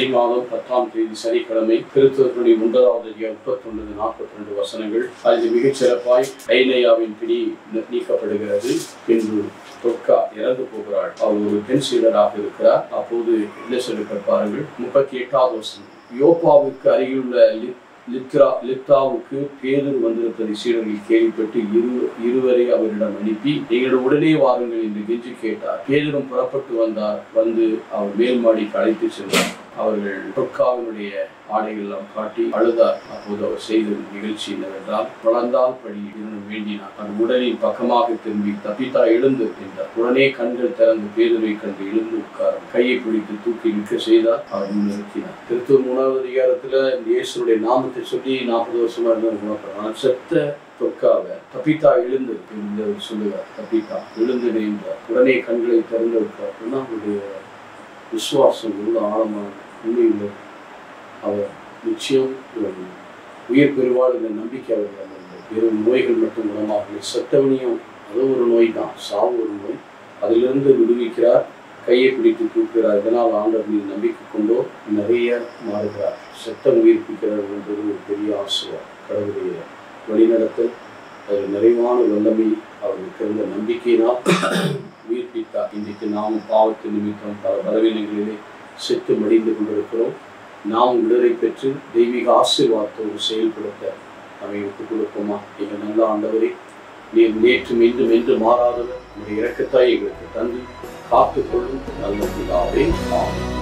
மே மாதம் 10ஆம் தேதி சனிக்கிழமை கிறிஸ்துவனுடைய 9வது அதிகாரம் 39-42 வசனங்கள். அதில் மிகச் சிறப்பாய் ஐனேயாவின் பிடி நீக்கப்படுகிறது. பின்பு தொக்கா இறந்து போகிறாள். அவள் ஒரு பெண் சீடராக இருக்கிறார். அப்போது என்ன சொல்லிருக்க பாருங்கள். 38வது வசனம். யோப்பாவுக்கு அருகிலுள்ள லித்தாவுக்கு பேதுரு வந்திருப்பதை சீடர்கள் கேள்விப்பட்டு இருவரை அவரிடம் அனுப்பி எங்களிடம் உடனே வாருங்கள் என்று கெஞ்சி கேட்டார். பேதுரும் புறப்பட்டு வந்தார். வந்து அவர் மேல் மாடிக்கு அழைத்து சென்றார். அவர்கள் தொக்காவினுடைய ஆடைகள் எல்லாம் காட்டி அழுதார். அப்போது அவர் செய்த நிகழ்ச்சி என்னவென்றால், வளர்ந்தால் படி இன்னும் வேண்டினார். அந்த உடலின் பக்கமாக திரும்பி தப்பித்தா எழுந்து என்றார். உடனே கண்கள் திறந்து பேதுரை கண்டு எழுந்து உட்கார் கையை பிடித்து தூக்கி நிற்க செய்தார். அவர் நிறுத்தினார். கிறிஸ்துவ 3வது அதிகாரத்துல இயேசுடைய நாமத்தை சொல்லி 40 வருஷமா இருந்தார். செத்த தொக்காவை தப்பித்தா எழுந்து என்று சொல்லுவார். தப்பித்தா எழுந்து என்றார். உடனே கண்களை திறந்து விட்டார். அவருடைய விசுவாசம் உள்ள ஆழமான உண்மையில் அவர் நிச்சயம் உயிர் பெறுவாள் என்ற நம்பிக்கை அவர்கள் வந்தது. வெறும் நோய்கள் மட்டும் குணமாகவில்லை, செத்தவனியும் அது ஒரு நோய் தான், சாவு ஒரு நோய். அதிலிருந்து விடுவிக்கிறார், கையை பிடித்து தூக்குகிறார். இதனால் ஆண்டவர் மீது நம்பிக்கை கொண்டோ நிறைய மாறுகிறார். செத்தம் உயிர்ப்பிக்கிறார் என்பது ஒரு பெரிய ஆசீர்வாதம். கடவுளுடைய வழிநடத்தல், அது நிறைவான வல்லமை அவர்களுக்கு இருந்த நம்பிக்கையினால் உயிர்ப்பித்தார். இன்றைக்கு நாம் பாவத்தின் நிமித்தம் பல பலவீனங்களிலே செத்து மடிந்து கொண்டிருக்கிறோம். நாம் விடுதலை பெற்று தெய்வீக ஆசீர்வாதத்தோடு செயல்படுத்த நம்மை ஒப்புக் கொடுப்போமா? எங்கள் நல்ல ஆண்டவரே, நீர் நேற்றும் இன்றும் என்று மாறாதவர். உங்களுடைய இரக்கத்தாய் எங்களுக்கு தந்து காத்துக்கொள்ளும் நல்ல பிதாவே. ஆமென்.